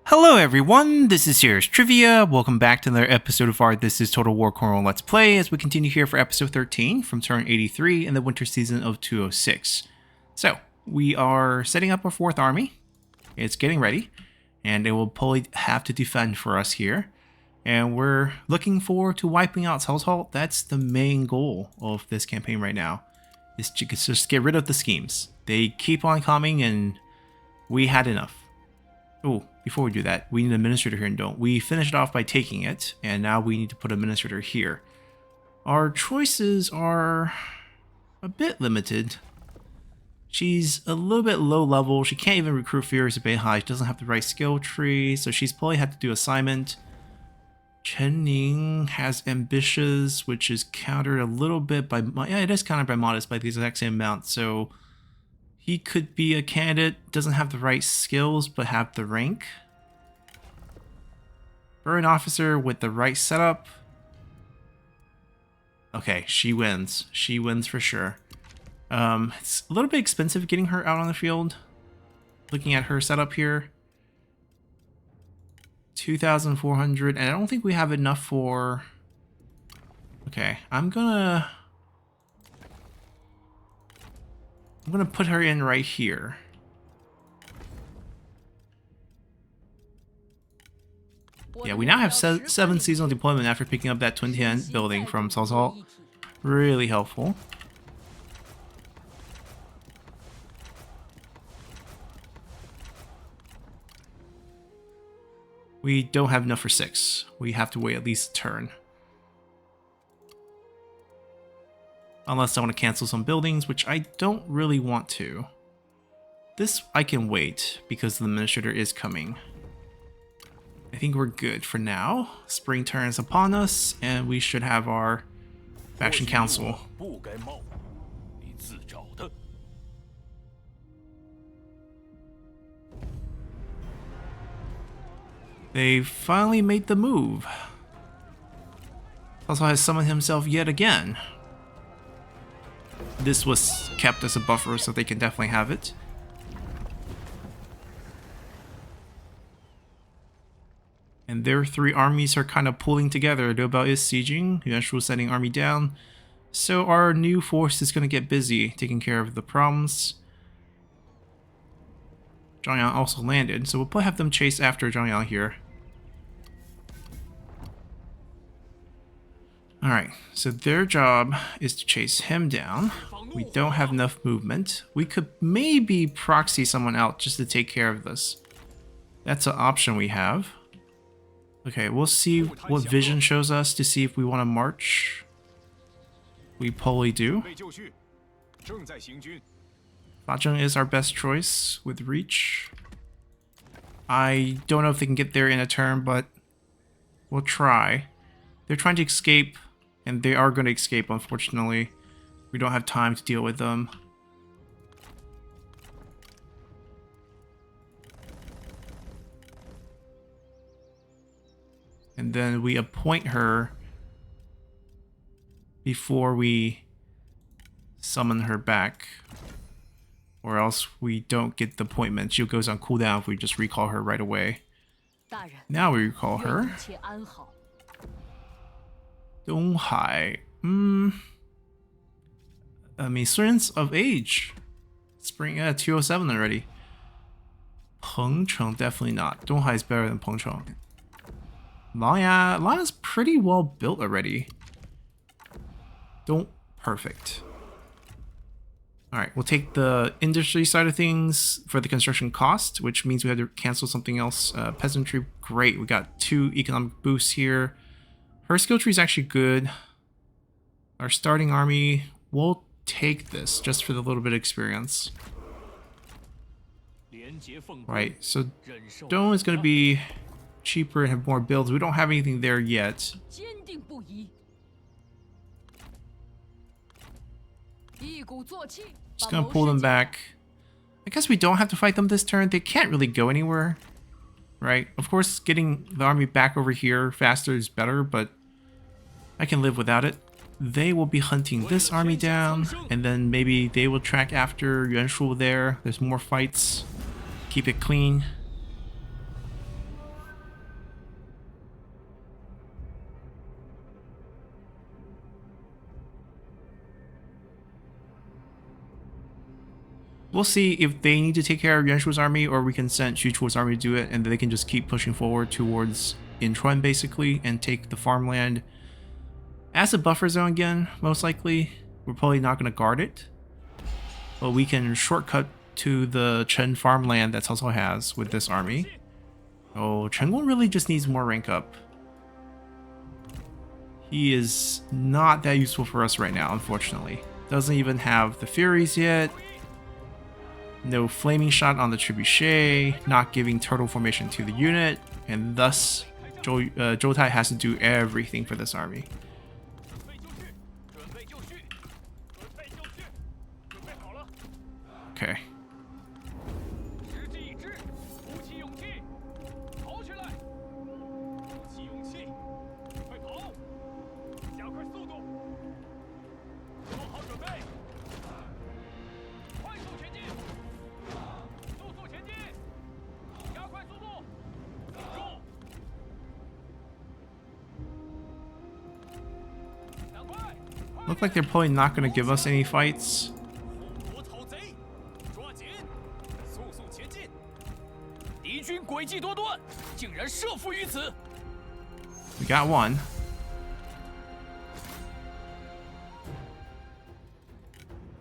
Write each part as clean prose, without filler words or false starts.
Hello everyone, this is Serious Trivia. Welcome back to another episode of our This is Total War Cornwall Let's Play as we continue here for episode 13 from turn 83 in the winter season of 206. So, we are setting up our 4th army. It's getting ready, and it will probably have to defend for us here. And we're looking forward to wiping out Household. That's the main goal of this campaign right now, is to just get rid of the schemes. They keep on coming and we had enough. Oh, before we do that, we need an administrator here and don't. We finished off by taking it, and now we need to put an administrator here. Our choices are a bit limited. She's a little bit low level. She can't even recruit Furious a bit high. She doesn't have the right skill tree, so she's probably had to do assignment. Chen Ning has ambitious, which is countered a little bit by... Yeah, it is countered by modest by the exact same amount, so... He could be a candidate, doesn't have the right skills, but have the rank. Burn officer with the right setup. Okay, she wins. She wins for sure. It's a little bit expensive getting her out on the field. Looking at her setup here. 2,400, and I don't think we have enough for... Okay, I'm gonna put her in right here. Yeah, we now have 7 seasonal deployment after picking up that Twin Tian building from Cao. Really helpful. We don't have enough for 6. We have to wait at least a turn. Unless I want to cancel some buildings, which I don't really want to. This I can wait, because the administrator is coming. I think we're good for now. Spring turn is upon us, and we should have our faction council. They finally made the move. Also has summoned himself yet again. This was kept as a buffer, so they can definitely have it. And their 3 armies are kind of pulling together. Liubao is sieging, Yuanshu sending army down. So our new force is going to get busy taking care of the problems. Zhangyang also landed, so we'll probably have them chase after Zhangyang here. Alright, so their job is to chase him down. We don't have enough movement. We could maybe proxy someone out just to take care of this. That's an option we have. Okay, we'll see what vision shows us to see if we want to march. We probably do. Fazheng is our best choice with reach. I don't know if they can get there in a turn, but we'll try. They're trying to escape. And they are going to escape, unfortunately. We don't have time to deal with them. And then we appoint her before we summon her back. Or else we don't get the appointment. She goes on cooldown if we just recall her right away. Now we recall her. Donghai. Maintenance of age. Spring 207 already. Pengcheng, definitely not. Donghai is better than Pengcheng. Lanya's pretty well built already. Perfect. Alright, we'll take the industry side of things for the construction cost, which means we have to cancel something else. Peasantry, great. We got 2 economic boosts here. Her skill tree is actually good. Our starting army, we'll take this just for the little bit of experience. Right, so Dong is going to be cheaper and have more builds. We don't have anything there yet. Just going to pull them back. I guess we don't have to fight them this turn. They can't really go anywhere. Right? Of course, getting the army back over here faster is better, but I can live without it. They will be hunting this army down, and then maybe they will track after Yuanshu there. There's more fights. Keep it clean. We'll see if they need to take care of Yuan Shu's army, or we can send Xu Chu's army to do it, and they can just keep pushing forward towards Incheon, basically, and take the farmland as a buffer zone again, most likely. We're probably not going to guard it, but we can shortcut to the Chen farmland that Cao Cao has with this army. Oh, Chen Gong really just needs more rank up. He is not that useful for us right now, unfortunately. Doesn't even have the Furies yet. No flaming shot on the trebuchet, not giving turtle formation to the unit, and thus Zhou Tai has to do everything for this army. Okay. Look like they're probably not going to give us any fights. We got one.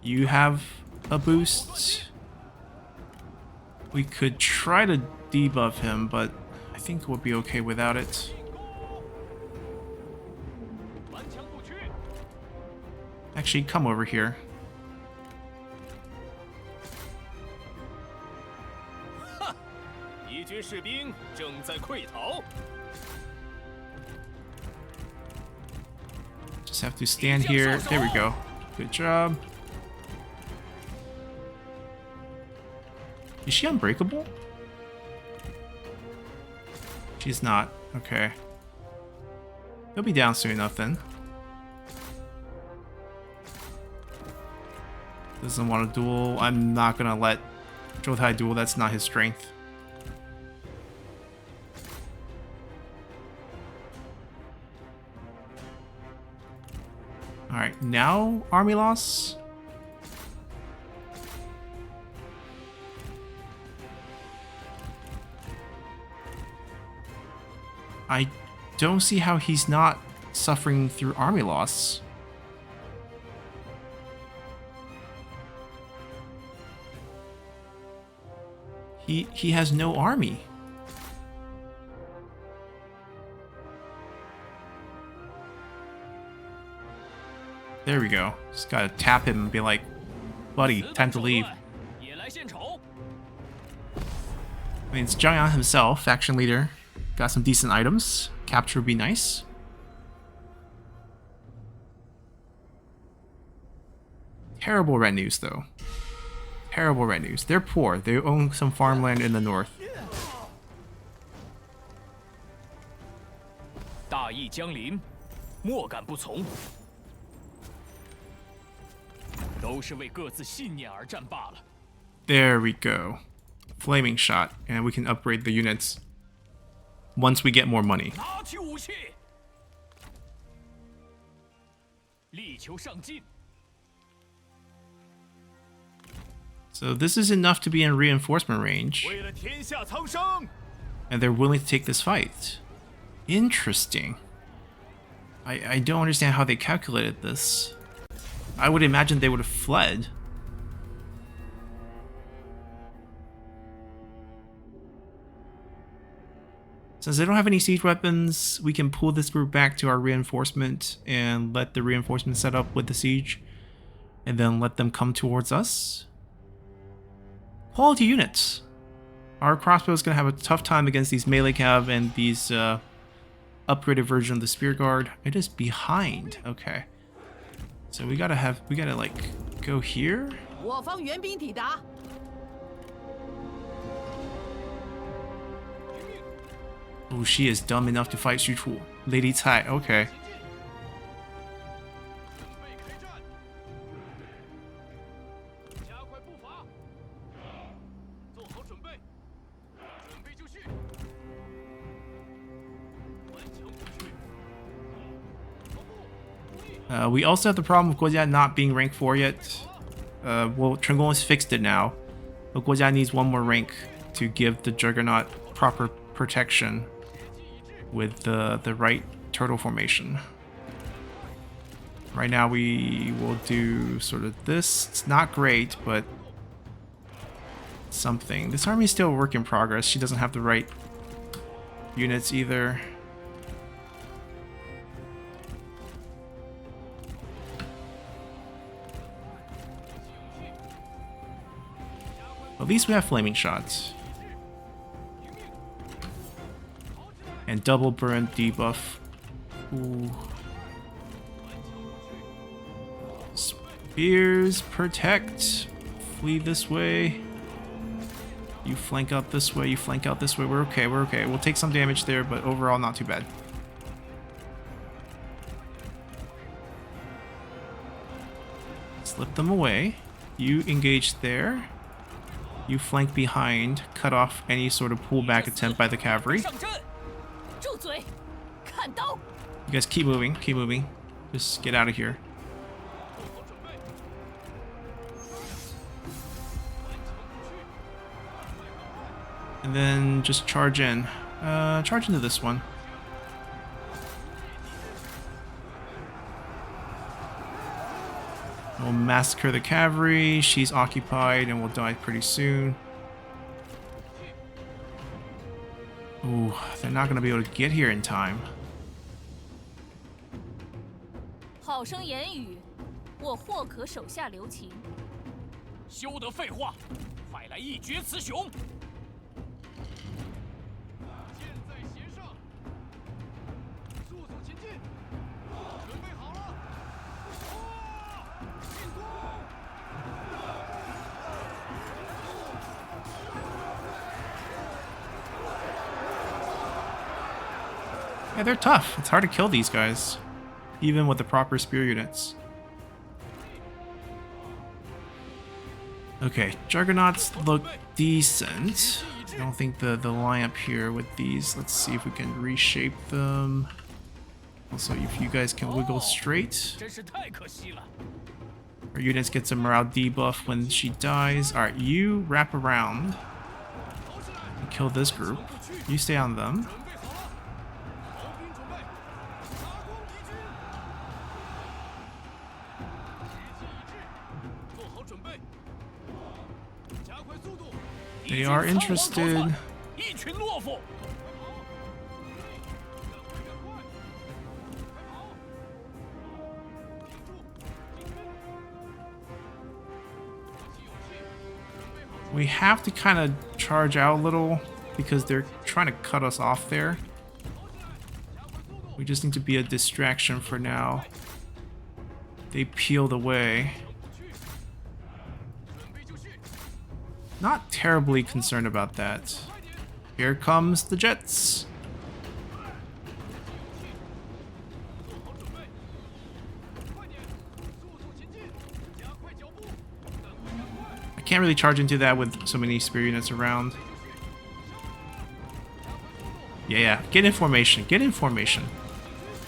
You have a boost. We could try to debuff him, but I think we'll be okay without it. Actually, come over here. Just have to stand here. There we go. Good job. Is she unbreakable? She's not. Okay. They'll be down soon enough then. Doesn't want to duel. I'm not gonna let Zhou Tai duel. That's not his strength. Alright, now army loss. I don't see how he's not suffering through army loss. He has no army. There we go. Just gotta tap him and be like, buddy, time to leave. I mean, it's Zhang Yang himself, faction leader. Got some decent items. Capture would be nice. Terrible red news, though. Terrible red news. They're poor. They own some farmland in the north. There we go. Flaming shot, and we can upgrade the units once we get more money. So this is enough to be in reinforcement range. And they're willing to take this fight. Interesting. I don't understand how they calculated this. I would imagine they would have fled. Since they don't have any siege weapons, we can pull this group back to our reinforcement and let the reinforcement set up with the siege. And then let them come towards us. Quality units. Our crossbow is going to have a tough time against these melee cav and these upgraded version of the spear guard. It is behind. Okay. So we gotta like go here. Oh, she is dumb enough to fight Xu Chu. Lady Cai. Okay. We also have the problem of Guojia not being rank 4 yet. Well, Chen Gong has fixed it now. The Guojia needs one more rank to give the Juggernaut proper protection with the right turtle formation. Right now we will do sort of this. It's not great, but something. This army is still a work in progress. She doesn't have the right units either. At least we have flaming shots. And double burn debuff. Ooh. Spears protect. Flee this way. You flank out this way, you flank out this way. We're okay, we're okay. We'll take some damage there, but overall not too bad. Slip them away. You engage there. You flank behind, cut off any sort of pullback attempt by the cavalry. You guys keep moving, keep moving. Just get out of here. And then just charge in. Charge into this one. We'll massacre the cavalry. She's occupied and will die pretty soon. Ooh, they're not going to be able to get here in time. 好生言语，我或可手下留情。休得废话，快来一决雌雄！箭在弦上，速速前进，准备好了，进攻！ Yeah, they're tough. It's hard to kill these guys, even with the proper spear units. Okay, Juggernauts look decent. I don't think the lineup here with these. Let's see if we can reshape them. Also, if you guys can wiggle straight. Our units get some morale debuff when she dies. Alright, you wrap around and kill this group. You stay on them. They are interested. We have to kind of charge out a little because they're trying to cut us off there. We just need to be a distraction for now. They peeled away. Not terribly concerned about that. Here comes the jets. I can't really charge into that with so many spear units around. Yeah, get in formation. Get in formation.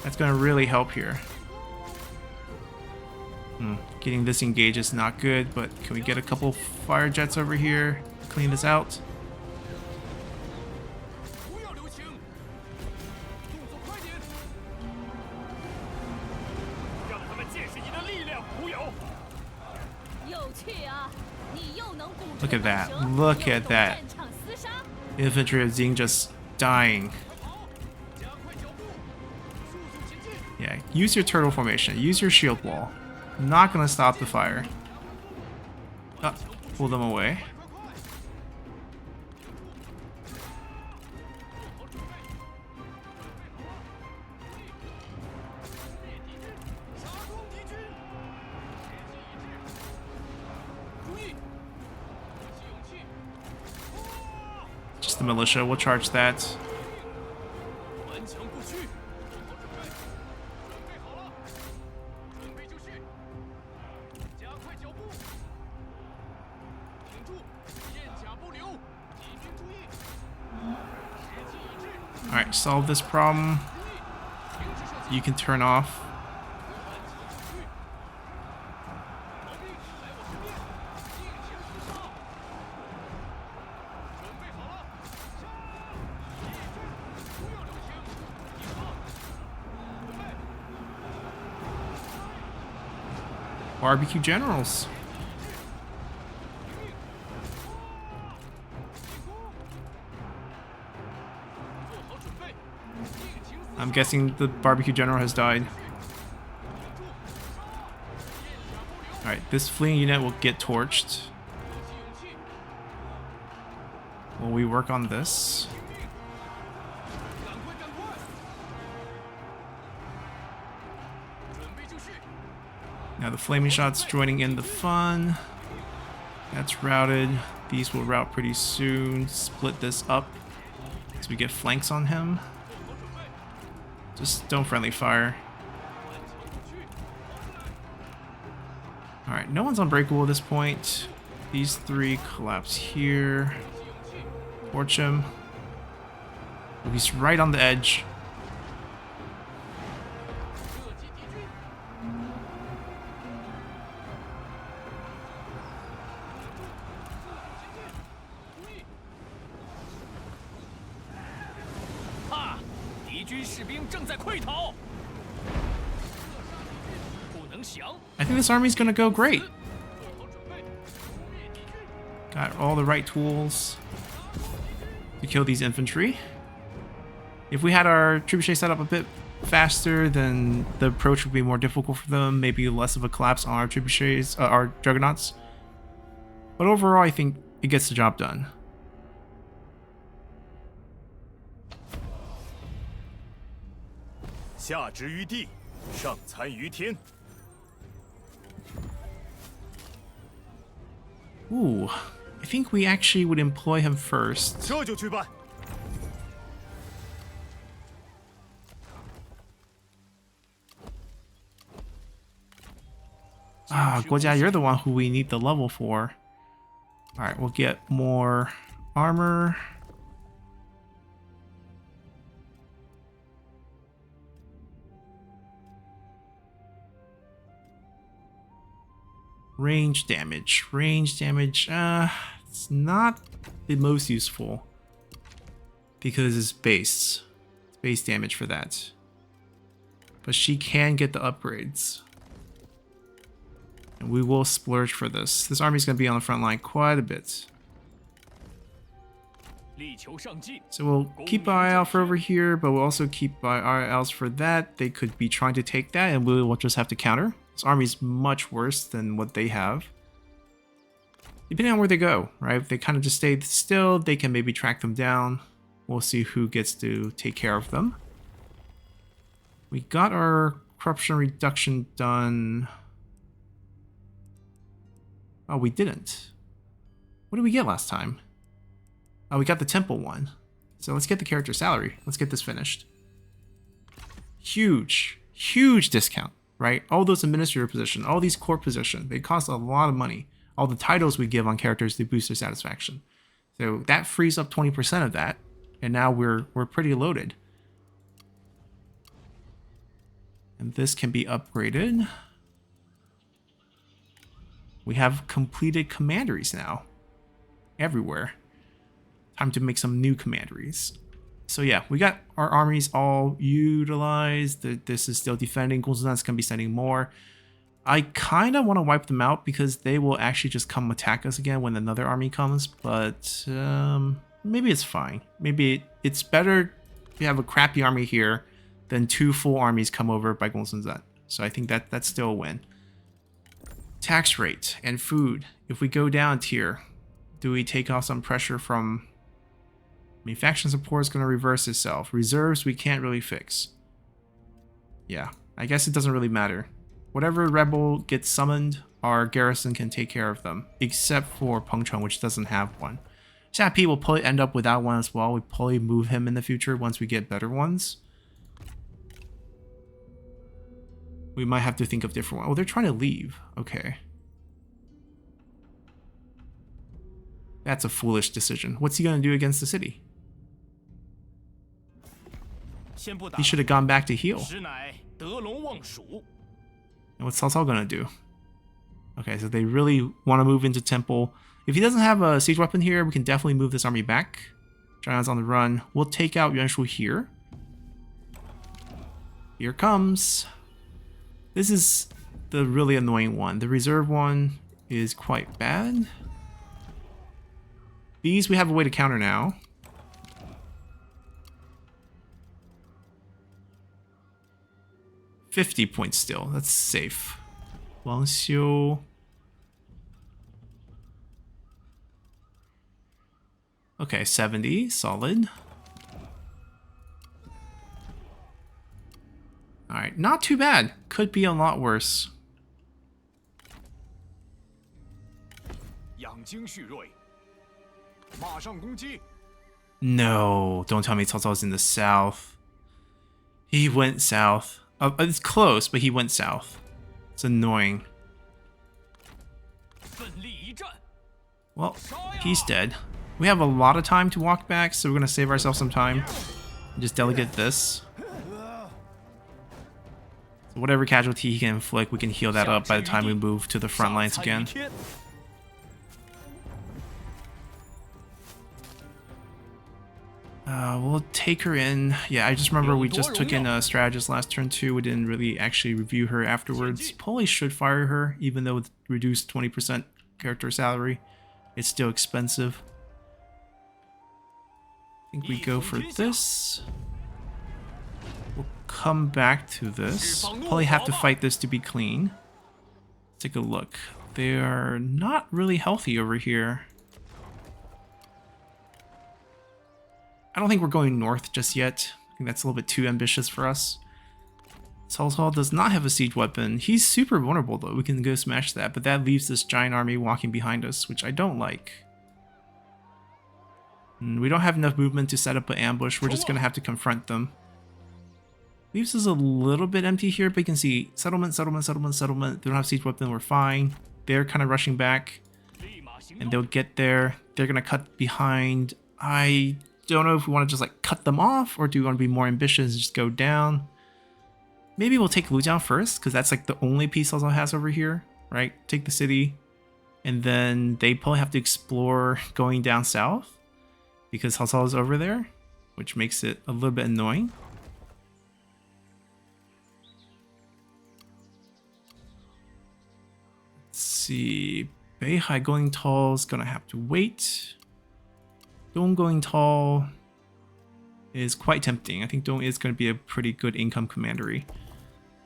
That's going to really help here. Getting this engaged is not good, but can we get a couple fire jets over here? Clean this out. Look at that. Look at that. Infantry of Xing just dying. Yeah, use your turtle formation. Use your shield wall. Not gonna stop the fire. Pull them away. Just the militia, we'll charge that. Alright, solve this problem. You can turn off. barbecue generals. I'm guessing the barbecue general has died. Alright, this fleeing unit will get torched. While we work on this. Now the flaming shot's joining in the fun. That's routed. These will route pretty soon. Split this up so we get flanks on him. Just don't friendly fire. Alright, no one's unbreakable at this point. These three collapse here. Torch him. He's right on the edge. I think this army's gonna go great. Got all the right tools to kill these infantry. If we had our trebuchet set up a bit faster, then the approach would be more difficult for them. Maybe less of a collapse on our trebuchets, our juggernauts. But overall, I think it gets the job done. Ooh, I think we actually would employ him first. Ah, Guojia, you're the one who we need the level for. Alright, we'll get more armor. Range damage. Range damage, it's not the most useful. Because it's base. It's base damage for that. But she can get the upgrades. And we will splurge for this. This army's going to be on the front line quite a bit. So we'll keep our eye out for over here, but we'll also keep our eye out for that. They could be trying to take that, and we will just have to counter. This army's much worse than what they have. Depending on where they go, right? If they kind of just stay still, they can maybe track them down. We'll see who gets to take care of them. We got our corruption reduction done. Oh, we didn't. What did we get last time? Oh, we got the temple one. So let's get the character salary. Let's get this finished. Huge, huge discount, right? All those administrator positions, all these court positions, they cost a lot of money. All the titles we give on characters to boost their satisfaction. So that frees up 20% of that. And now we're pretty loaded. And this can be upgraded. We have completed commanderies now. Everywhere. Time to make some new commanderies. So yeah, we got our armies all utilized. This is still defending. Gongsun's going to be sending more. I kind of want to wipe them out because they will actually just come attack us again when another army comes. But maybe it's fine. Maybe it's better to have a crappy army here than 2 full armies come over by Gongsun. So I think that's still a win. Tax rate and food. If we go down tier, do we take off some pressure from... I mean, faction support is going to reverse itself. Reserves we can't really fix. Yeah, I guess it doesn't really matter. Whatever rebel gets summoned, our garrison can take care of them. Except for Pengcheng, which doesn't have one. Xiapi will probably end up without one as well. We probably move him in the future once we get better ones. We might have to think of different ones. Oh, they're trying to leave. Okay. That's a foolish decision. What's he going to do against the city? He should have gone back to heal. And what's Cao Cao going to do? Okay, so they really want to move into Temple. If he doesn't have a siege weapon here, we can definitely move this army back. Zhangyan's on the run. We'll take out Yuanshu here. Here comes. This is the really annoying one. The reserve one is quite bad. These we have a way to counter now. $50 points still. That's safe. Wangxiu. Okay, 70. Solid. Alright, not too bad. Could be a lot worse. 养精蓄锐，马上攻击！ No, don't tell me Cao Cao's in the south. He went south. It's close, but he went south. It's annoying. 奋力一战， Well, he's dead. We have a lot of time to walk back, so we're going to save ourselves some time. And just delegate this. So whatever casualty he can inflict, we can heal that up by the time we move to the front lines again. We'll take her in. Yeah, I just remember we just took in a strategist last turn too. We didn't really actually review her afterwards. Probably should fire her, even though with reduced 20% character salary, it's still expensive. I think we go for this. We'll come back to this. Probably have to fight this to be clean. Take a look. They are not really healthy over here. I don't think we're going north just yet. I think that's a little bit too ambitious for us. Cao Cao does not have a siege weapon. He's super vulnerable though. We can go smash that, but that leaves this giant army walking behind us, which I don't like. And we don't have enough movement to set up an ambush. We're just going to have to confront them. Leaves us a little bit empty here, but you can see settlement, settlement, settlement, settlement. They don't have siege weapon. We're fine. They're kind of rushing back. And they'll get there. They're going to cut behind. I don't know if we want to just like cut them off, or do we want to be more ambitious and just go down? Maybe we'll take Lujiang first, because that's like the only piece Cao Cao has over here, right? Take the city, and then they probably have to explore going down south, because Cao Cao is over there, which makes it a little bit annoying. Let's see, Beihai going tall is gonna have to wait. Dong going tall is quite tempting. I think Dong is going to be a pretty good income commandery.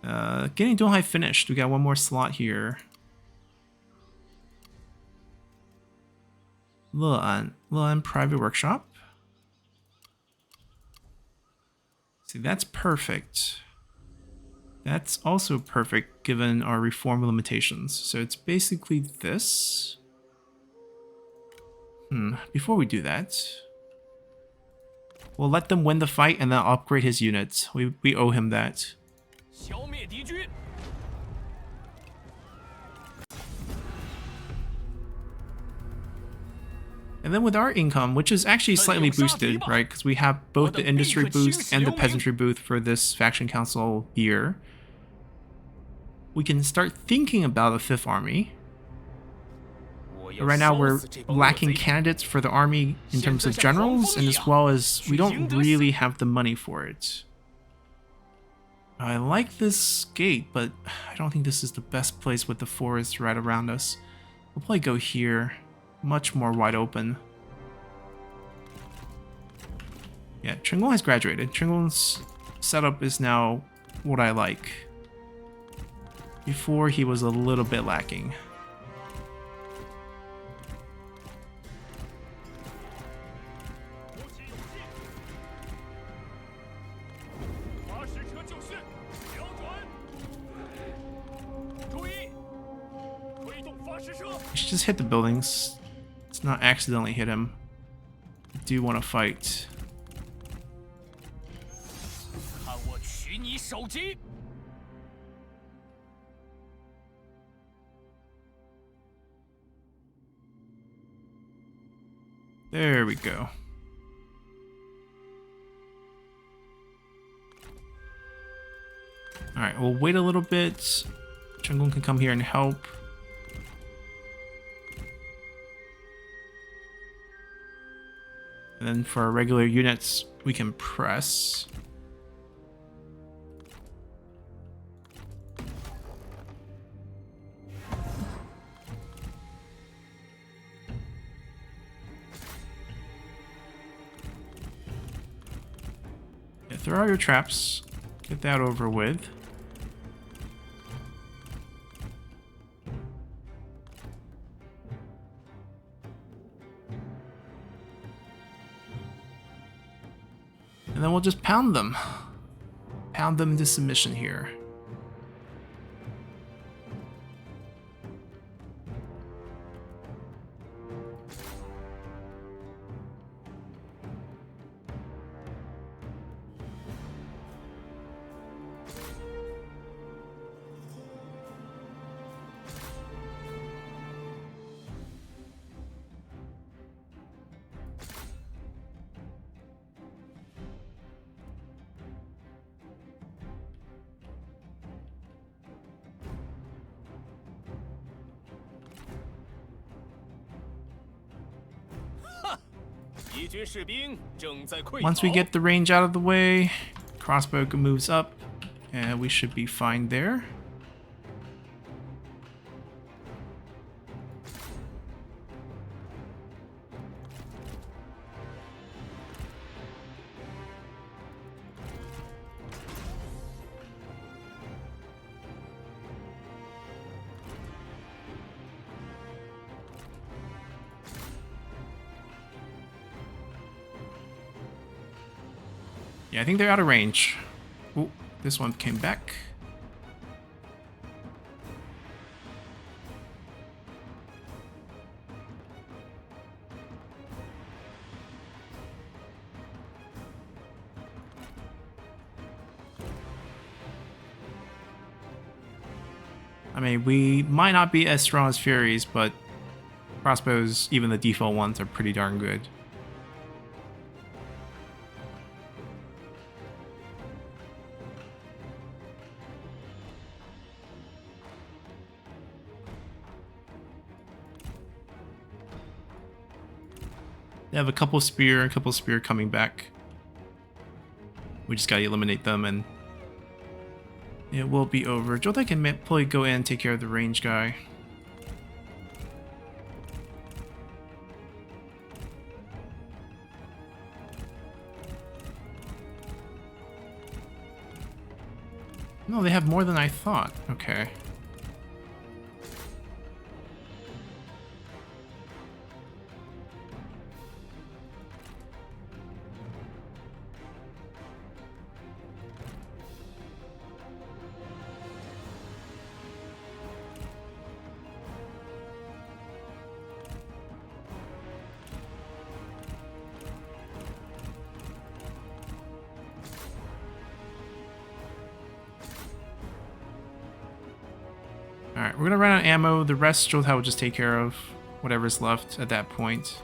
Getting Donghai finished. We got one more slot here. Le'an private workshop. See, that's perfect. That's also perfect given our reform limitations. So it's basically this. Before we do that, we'll let them win the fight and then upgrade his units. We owe him that. And then with our income, which is actually slightly boosted, right? Because we have both the industry boost and the peasantry boost for this faction council year, we can start thinking about a 5th army. But right now we're lacking candidates for the army in terms of generals, and as well as we don't really have the money for it. I like this gate, but I don't think this is the best place with the forest right around us. We'll probably go here. Much more wide open. Yeah, Chenggong has graduated. Chenggong's setup is now what I like. Before, he was a little bit lacking. We should just hit the buildings. Let's not accidentally hit him. I do want to fight. There we go. Alright, we'll wait a little bit. Chenggong can come here and help. And then for our regular units, we can press. throw out your traps. Get that over with. And then we'll just pound them. Pound them into submission here. Once we get the range out of the way, crossbow moves up, and we should be fine there. Yeah, I think they're out of range. Oh, this one came back. I mean, we might not be as strong as Furies, but crossbows, even the default ones, are pretty darn good. They have a couple spear coming back. We just gotta eliminate them and it will be over. Jota can probably go in and take care of the range guy. No, they have more than I thought. Okay. Alright, we're gonna run out of ammo. The rest Jota will just take care of whatever's left at that point.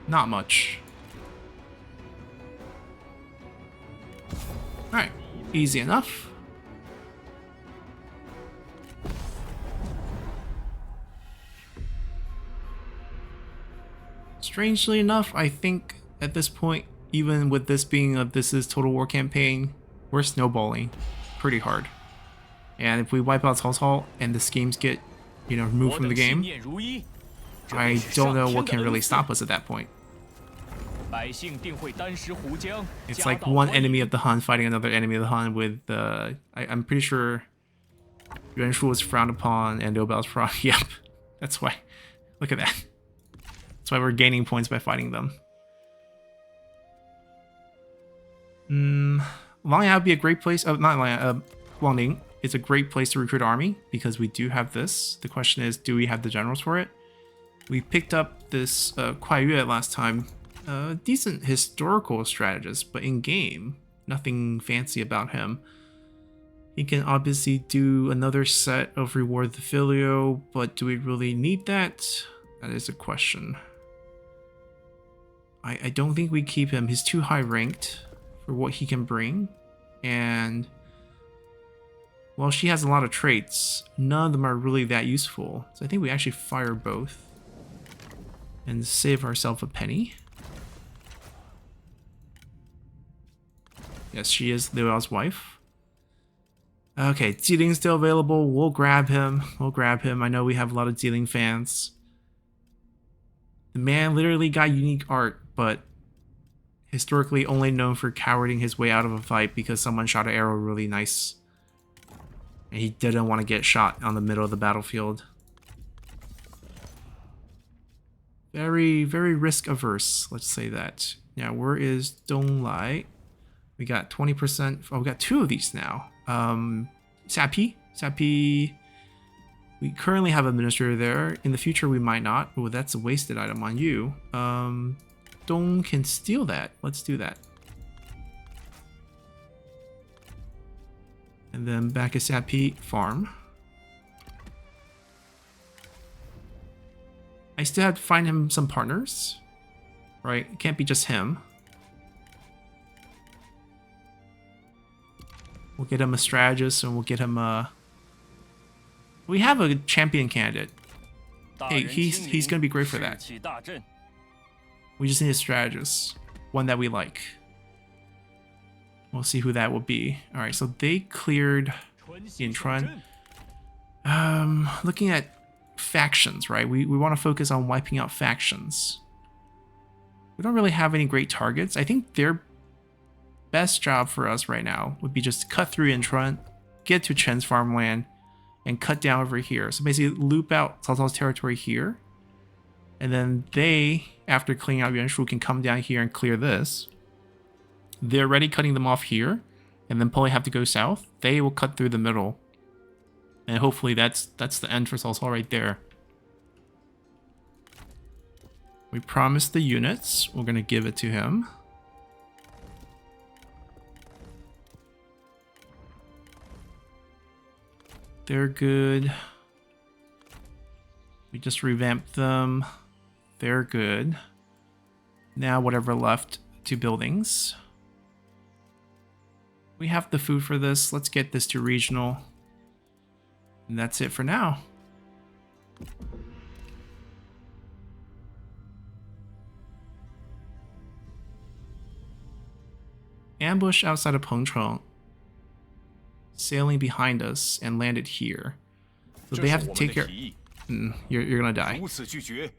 Not much. Alright, easy enough. Strangely enough, I think at this point, even with this being a This Is Total War campaign, we're snowballing pretty hard. And if we wipe out Cao Cao and the schemes get, removed from the game, I don't know what can really stop us at that point. It's like one enemy of the Han fighting another enemy of the Han with, I'm pretty sure Yuan Shu was frowned upon and Liu Bao's frowned. Yep, that's why. Look at that. That's why we're gaining points by fighting them. Langyao would be a great place. Oh, not Langyao. Guangning. It's a great place to recruit army because we do have this. The question is, do we have the generals for it? We picked up this Kuai Yue last time. Decent historical strategist, but in game, nothing fancy about him. He can obviously do another set of Reward the Filio, but do we really need that? That is a question. I don't think we keep him. He's too high ranked for what he can bring. And well, she has a lot of traits. None of them are really that useful. So I think we actually fire both and save ourselves a penny. Yes, she is Liu Bao's wife. Okay, Jiling's still available. We'll grab him. I know we have a lot of Jiling fans. The man literally got unique art, but historically only known for cowarding his way out of a fight because someone shot an arrow really nice. And he didn't want to get shot on the middle of the battlefield. Very, very risk averse, let's say that. Now, where is Donglai? We got 20%. Oh, we got 2 of these now. Sapi. We currently have administrator there. In the future, we might not. Oh, that's a wasted item on you. Dong can steal that. Let's do that. And then back at Sapi farm. I still have to find him some partners. Right? It can't be just him. We'll get him a strategist and we'll get him a... We have a champion candidate. Hey, he's gonna be great for that. We just need a strategist. One that we like. We'll see who that will be. Alright, so they cleared Yintruan. Looking at factions, right? We want to focus on wiping out factions. We don't really have any great targets. I think their best job for us right now would be just to cut through Yintruan, get to Chen's farmland, and cut down over here. So basically loop out Cao Cao's territory here. And then they, after clearing out Yuanshu, can come down here and clear this. They're already cutting them off here. And then probably have to go south. They will cut through the middle. And hopefully that's the end for Cao Cao right there. We promised the units. We're going to give it to him. They're good. We just revamped them. They're good. Now whatever left, 2 buildings. We have the food for this. Let's get this to regional. And that's it for now. Ambush outside of Pengcheng. Sailing behind us and landed here. So they have to take care... You're gonna die. The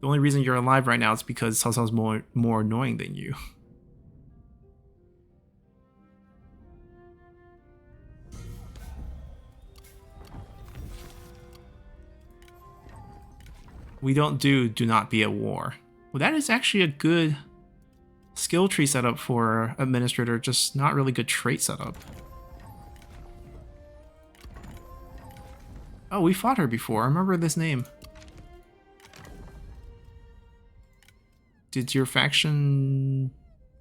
only reason you're alive right now is because Cao Cao's more annoying than you. We don't do not be at war. Well, that is actually a good skill tree setup for administrator, just not really good trait setup. Oh, we fought her before. I remember this name. Did your faction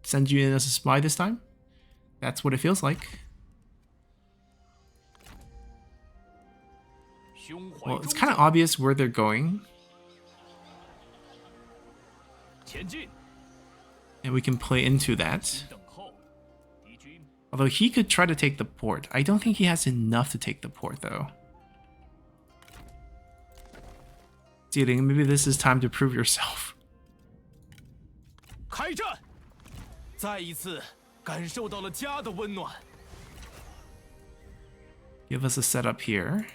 send you in as a spy this time? That's what it feels like. Well, it's kind of obvious where they're going. And we can play into that. Although he could try to take the port. I don't think he has enough to take the port, though. Dealing, maybe this is time to prove yourself. Give us a setup here.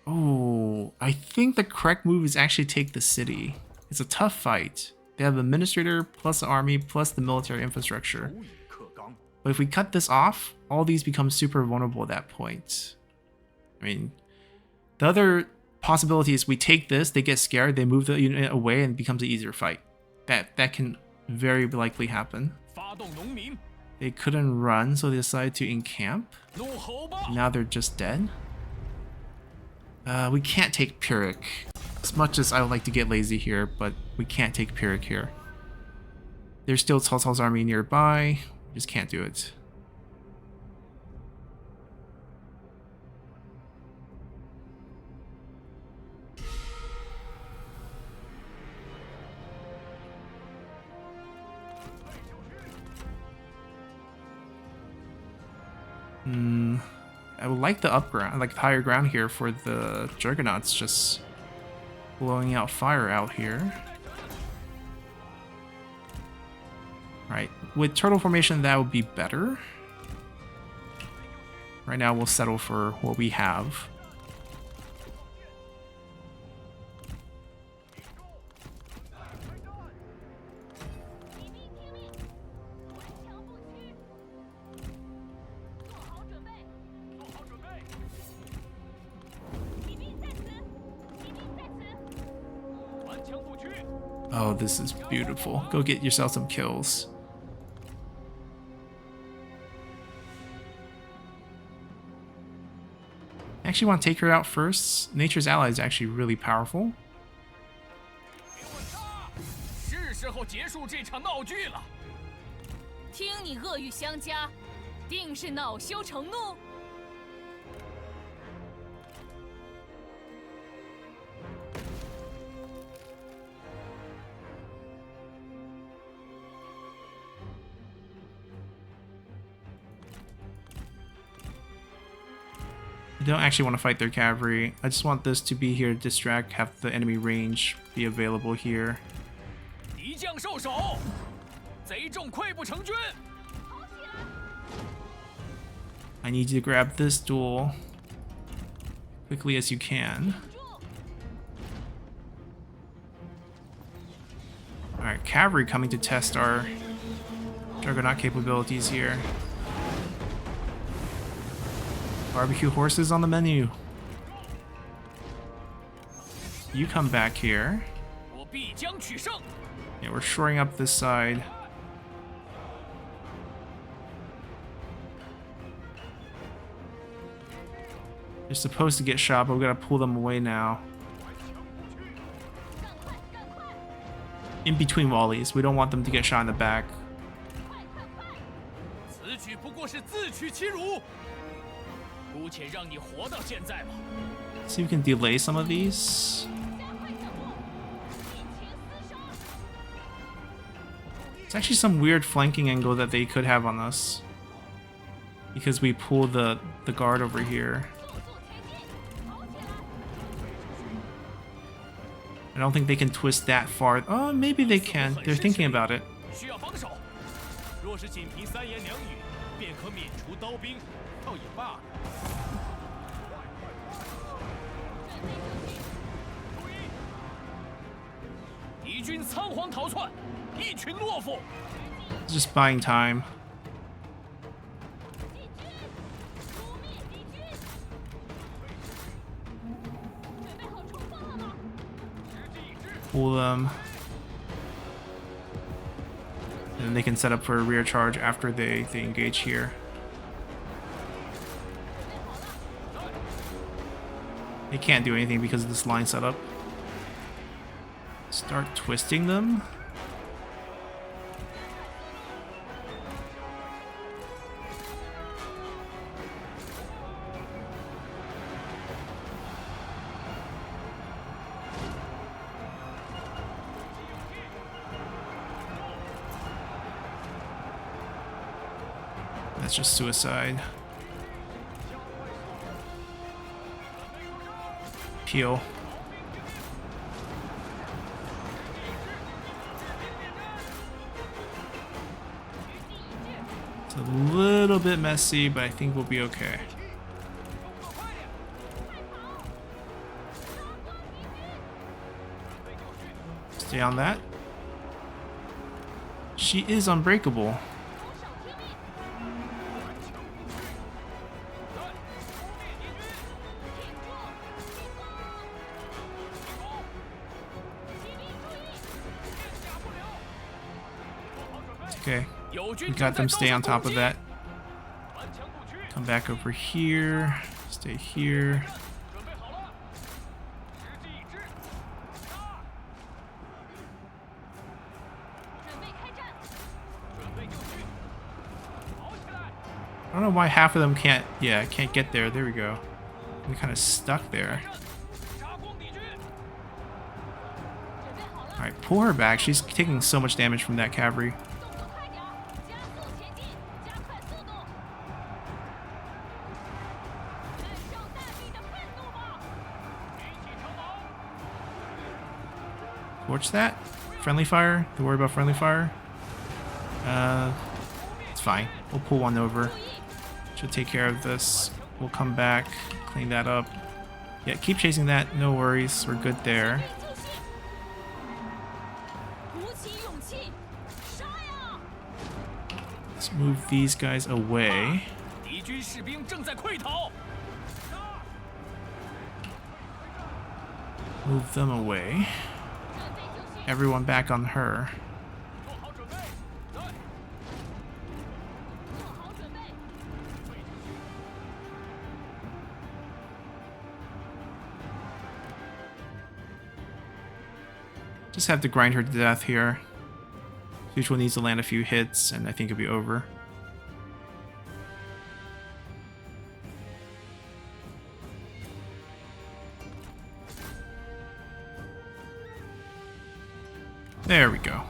Oh, I think the correct move is actually take the city. It's a tough fight. They have administrator plus the army plus the military infrastructure. But if we cut this off, all these become super vulnerable at that point. I mean, the other possibility is we take this, they get scared, they move the unit away, and it becomes an easier fight. That can very likely happen. They couldn't run, so they decided to encamp. Now they're just dead. We can't take Pyrrhic. As much as I would like to get lazy here, but we can't take Pyrrhic here. There's still Cao Cao's army nearby. We just can't do it. I would like the upground, like the higher ground here for the Juggernauts just blowing out fire out here. Right, with turtle formation that would be better. Right now we'll settle for what we have. Oh, this is beautiful. Go get yourself some kills. Actually want to take her out first. Nature's Ally is actually really powerful. 给我杀！是时候结束这场闹剧了。听你恶语相加，定是恼羞成怒。I don't actually want to fight their cavalry. I just want this to be here to distract, have the enemy range be available here. 敌将受首，贼众溃不成军。 I need you to grab this duel quickly as you can. Alright, cavalry coming to test our Juggernaut capabilities here. Barbecue horses on the menu. You come back here. 我必将取胜。 Yeah, we're shoring up this side. They're supposed to get shot, but we gotta pull them away now. In between volleys. We don't want them to get shot in the back. 此举不过是自取其辱。姑且让你活到现在吧。 See if we can delay some of these. It's actually some weird flanking angle that they could have on us. Because we pull the guard over here. I don't think they can twist that far. Oh, maybe they can. They're thinking about it. 需要防守。若是仅凭3言2语便可免除刀兵，倒也罢了。敌军仓皇逃窜，一群懦夫。 Just buying time. Pull them. And then they can set up for a rear charge after they engage here. They can't do anything because of this line setup. Start twisting them. That's just suicide. Peel. It's a little bit messy, but I think we'll be okay. Stay on that. She is unbreakable. Okay, we got them stay on top of that. Come back over here, stay here. I don't know why half of them can't get there. There we go. We're kind of stuck there. Alright, pull her back. She's taking so much damage from that cavalry. Torch that? Friendly fire? Don't worry about friendly fire. It's fine. We'll pull one over. Should take care of this. We'll come back, clean that up. Yeah, keep chasing that. No worries. We're good there. Let's move these guys away. Move them away. everyone back on her. 做好准备，来， 做好准备。 Just have to grind her to death here. Each one needs to land a few hits, and I think it'll be over. There we go.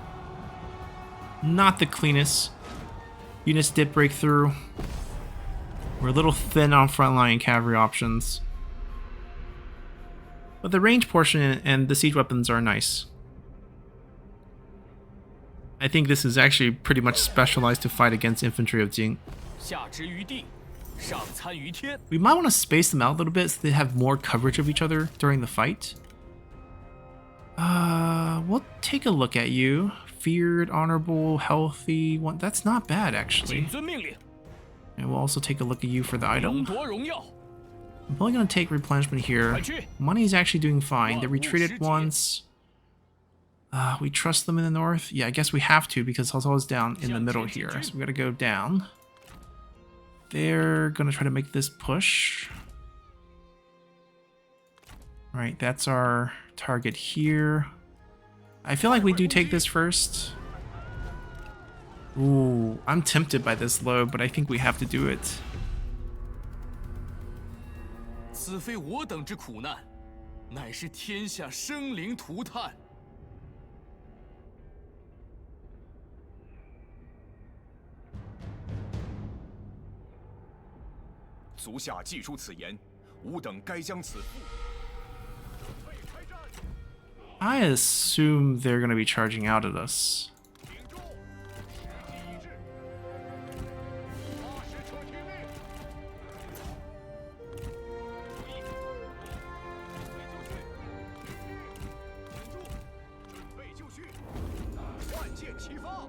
Not the cleanest. Units did break through. We're a little thin on frontline cavalry options. But the range portion and the siege weapons are nice. I think this is actually pretty much specialized to fight against infantry of Jing. 下之于地，上参于天。 We might want to space them out a little bit so they have more coverage of each other during the fight. We'll take a look at you. Feared, honorable, healthy one. That's not bad, actually. 谨遵命令， And we'll also take a look at you for the 勇 item. 夺荣耀。 I'm probably going to take replenishment here. Money is actually doing fine. They retreated once. We trust them in the north. Yeah, I guess we have to because Hussar is down in the middle here. So we got to go down. They're going to try to make this push. All right, that's our target here. I feel like we do take this first. Ooh, I'm tempted by this load, but I think we have to do it. 此非我等之苦难，乃是天下生灵涂炭。足下记述此言，吾等该将此付。 I assume they're going to be charging out at us. 顶住！一致。发射撤退命。注意，准备就绪。顶住！准备就绪。万箭齐发。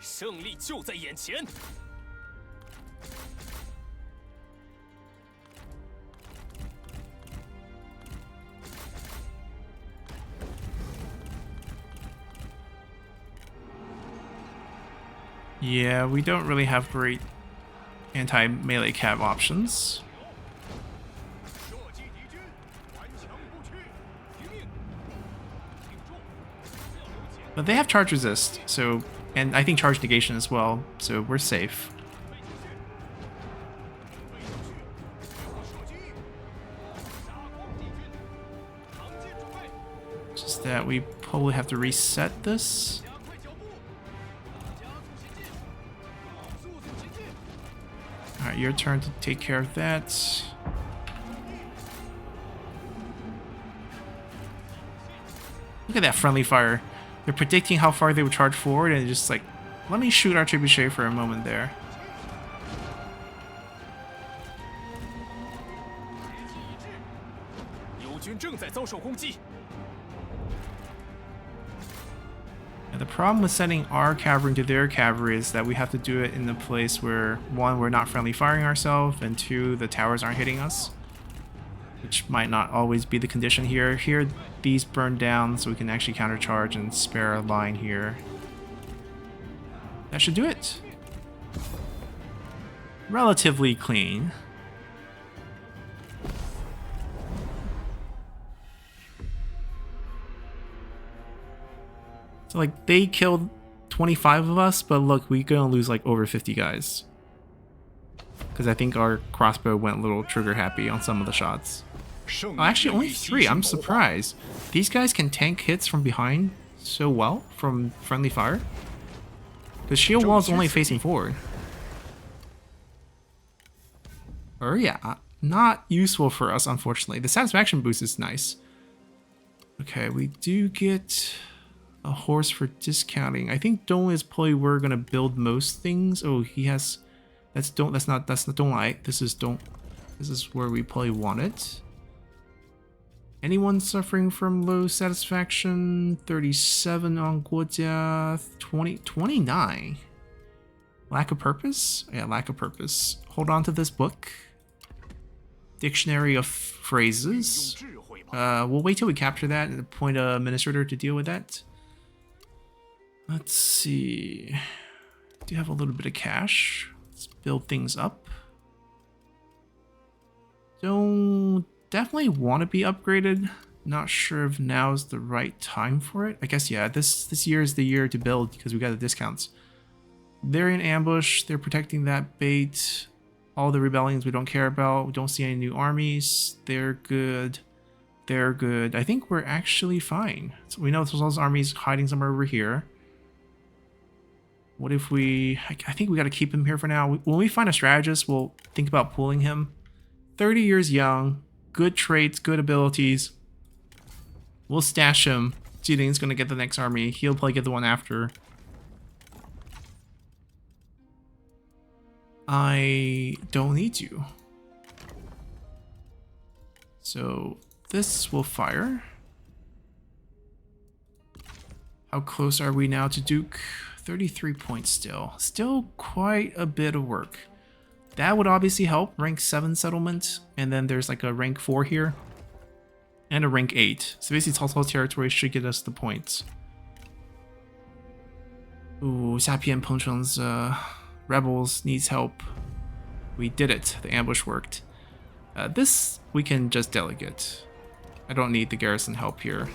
胜利就在眼前。 Yeah, we don't really have great anti-melee cav options. 射击敌军，顽强不屈，听命。顶住！不要留前。 But they have charge resist, so, and I think charge negation as well, so we're safe. 准备就绪。准备就绪。射击。杀光敌军。长剑准备。 Just that we probably have to reset this. 加快脚步。加速前进。速速前进。 Alright, your turn to take care of that. Look at that friendly fire. They're predicting how far they would charge forward and just like, let me shoot our trebuchet for a moment there. 节气一致。友军正在遭受攻击。 And the problem with sending our cavalry into their cavalry is that we have to do it in a place where, one, we're not friendly firing ourselves, and two, the towers aren't hitting us. Which might not always be the condition here. Here, these burn down so we can actually countercharge and spare a line here. That should do it. Relatively clean. So like they killed 25 of us, but look, we're gonna lose like over 50 guys. Because I think our crossbow went a little trigger happy on some of the shots. Oh, actually only 3, I'm surprised. These guys can tank hits from behind so well from friendly fire. Because shield wall is only facing forward. Or yeah, not useful for us unfortunately. The satisfaction boost is nice. Okay, we do get a horse for discounting. I think Dong is probably where we're gonna build most things. Oh, he has. That's not Don't Lie. This is Don't. This is where we probably want it. Anyone suffering from low satisfaction? 37 on Guojia. 29. Lack of purpose? Yeah, lack of purpose. Hold on to this book. Dictionary of phrases. 用智慧吧。 We'll wait till we capture that and appoint a administrator to deal with that. Let's see. Do have a little bit of cash. Let's build things up. Don't definitely want to be upgraded. Not sure if now is the right time for it. I guess yeah. This year is the year to build because we got the discounts. They're in ambush. They're protecting that bait. All the rebellions we don't care about. We don't see any new armies. They're good. They're good. I think we're actually fine. So we know there's all those armies hiding somewhere over here. What if we... I think we got to keep him here for now. When we find a strategist, we'll think about pulling him. 30 years young. Good traits, good abilities. We'll stash him. Jiling's going to get the next army. He'll probably get the one after. I don't need you. So this will fire. How close are we now to Duke? 33 points still. Still quite a bit of work. That would obviously help. Rank 7 settlement. And then there's like a rank 4 here. And a rank 8. So basically Cao Cao territory should get us the points. Ooh, 下片彭城's rebels needs help. We did it. The ambush worked. This we can just delegate. I don't need the garrison help here.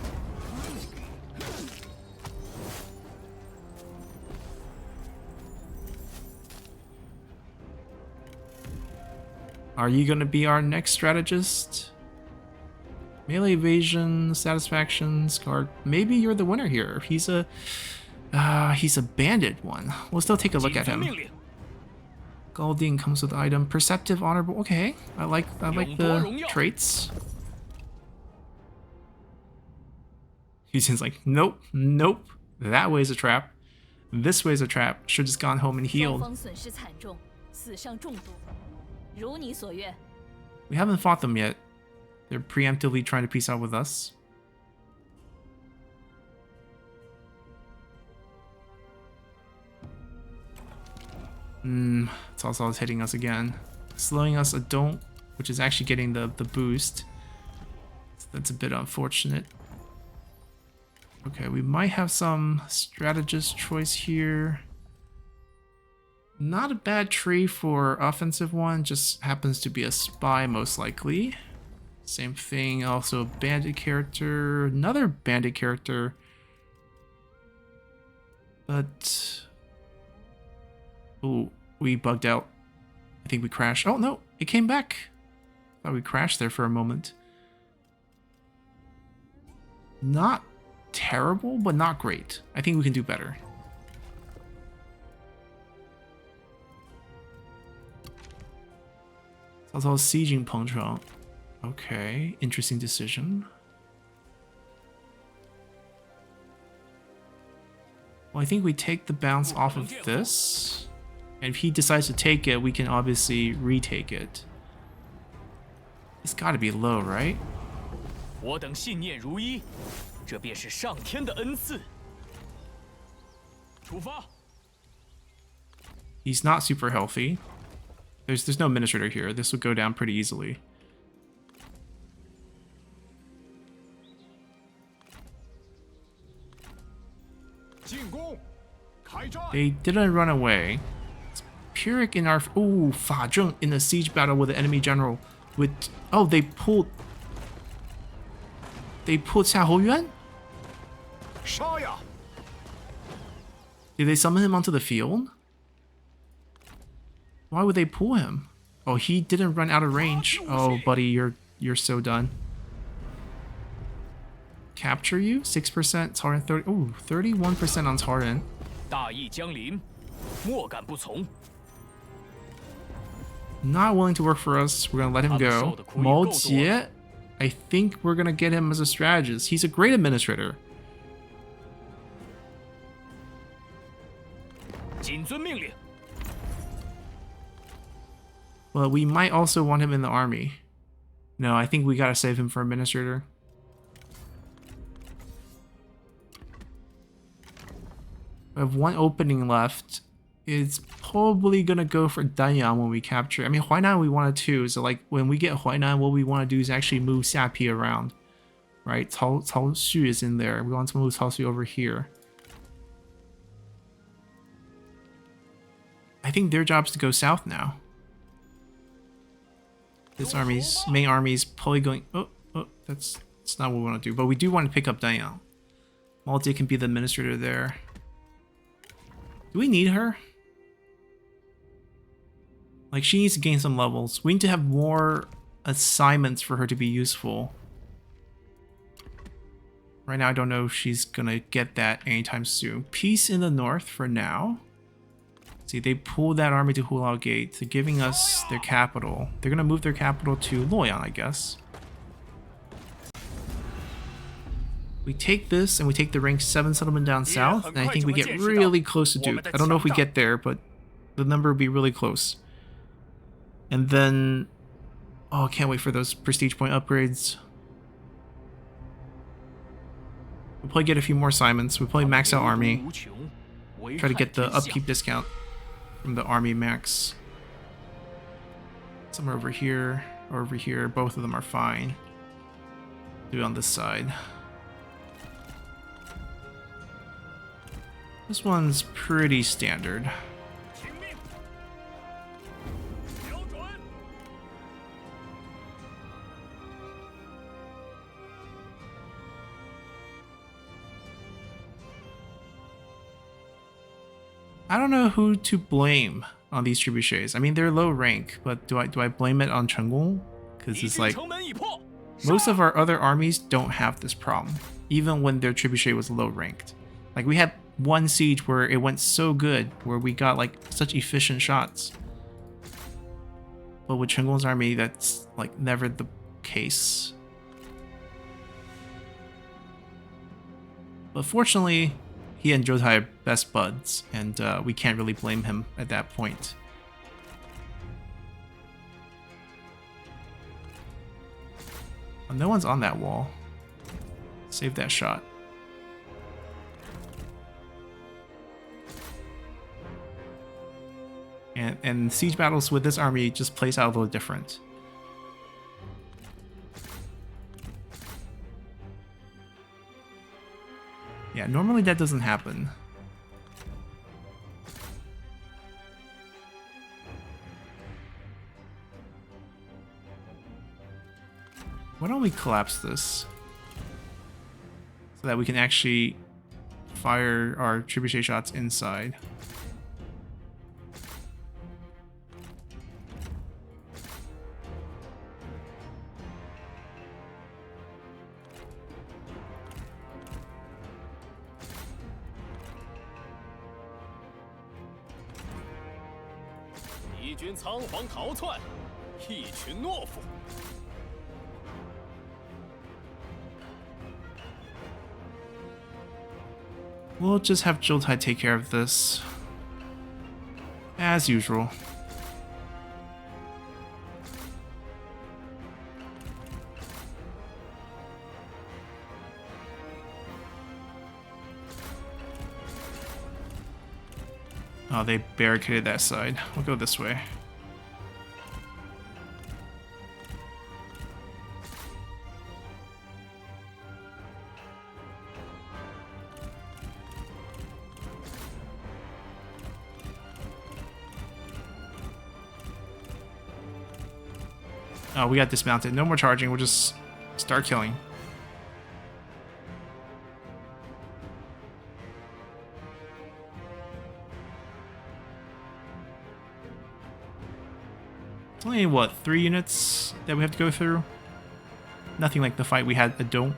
Are you going to be our next strategist? Melee evasion, satisfaction, scar. Maybe you're the winner here. He's a bandit one. We'll still take a look at him. Golding comes with item. Perceptive, honorable. Okay, I like the traits. He's like, nope, nope. That way's a trap. This way's a trap. Should just gone home and healed. We haven't fought them yet. They're preemptively trying to peace out with us. It's also hitting us again. Slowing us a don't, which is actually getting the boost. So that's a bit unfortunate. Okay, we might have some strategist choice here. Not a bad tree for offensive one, just happens to be a spy most likely. Same thing, also a bandit character, another bandit character. But... oh, we bugged out. I think we crashed. Oh no, it came back. Thought we crashed there for a moment. Not terrible, but not great. I think we can do better. It's also sieging Pengcheng. Okay, interesting decision. Well, I think we take the bounce off of this. And if he decides to take it, we can obviously retake it. It's gotta be low, right? 我等信念如一，这便是上天的恩赐。出发。 He's not super healthy. There's no administrator here. This would go down pretty easily. They didn't run away. It's Pyrrhic in our... ooh, Fa Zheng in a siege battle with the enemy general. With... oh, they pulled... they pulled Xia Houyuan? Did they summon him onto the field? Why would they pull him? Oh, he didn't run out of range. Oh, buddy, you're so done. Capture you? 6%, Taran 30. Ooh, 31% on Taran. 大义将临，莫敢不从。 Not willing to work for us. We're gonna let him go. Mo Jie, I think we're gonna get him as a strategist. He's a great administrator. 谨遵命令。 Well, we might also want him in the army. No, I think we gotta save him for administrator. We have one opening left. it's probably gonna go for Danyang when we capture. I mean, Huainan we wanted to, so like when we get Huainan, what we want to do is actually move Xiapi around, right? Cao Xu is in there. We want to move Cao Xu over here. I think their job is to go south now. This main army's probably going. Oh, that's not what we want to do. But we do want to pick up Danyang. Malti can be the administrator there. Do we need her? Like, she needs to gain some levels. We need to have more assignments for her to be useful. Right now, I don't know if she's gonna get that anytime soon. Peace in the north for now. See, they pulled that army to Hulao Gate. They're giving us their capital. They're gonna move their capital to Luoyang, I guess. We take this and we take the rank 7 settlement down south, and I think we get really close to Duke. I don't know if we get there, but the number would be really close. And then, oh, I can't wait for those prestige point upgrades. We'll probably get a few more assignments. We'll probably max out army. Try to get the upkeep discount from the army max. Somewhere over here or over here. Both of them are fine. Do it on this side. This one's pretty standard. I don't know who to blame on these trebuchets. I mean, they're low rank, but do I blame it on Chenggong? Because it's like most of our other armies don't have this problem, even when their trebuchet was low ranked. Like, we had one siege where it went so good, where we got like such efficient shots. But with Chenggong's army, that's like never the case. But fortunately, he and Zhou are best buds, and we can't really blame him at that point. Oh, no one's on that wall. Save that shot. And siege battles with this army just plays out a little different. Yeah, normally that doesn't happen. Why don't we collapse this? So that we can actually fire our trebuchet shots inside. We'll just have Zhou take care of this. As usual. Oh, they barricaded that side. We'll go this way. Oh, we got dismounted. No more charging. We'll just start killing. It's only, what, 3 units that we have to go through? Nothing like the fight we had at Dome.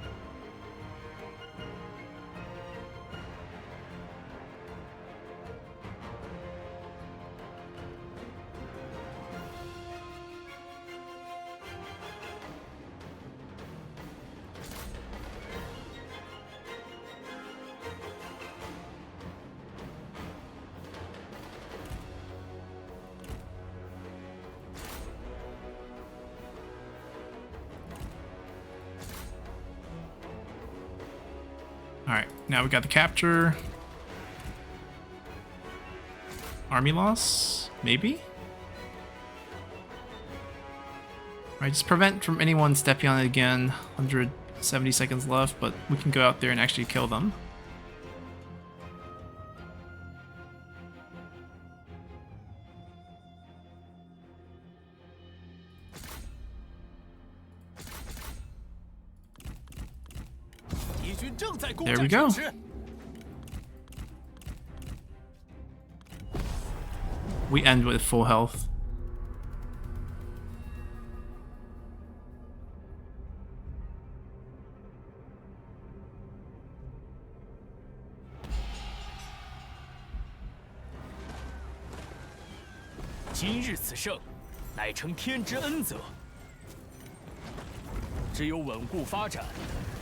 Alright, now we got the capture. Army loss? Maybe? Alright, just prevent from anyone stepping on it again. 170 seconds left, but we can go out there and actually kill them. There we go. We end with full health.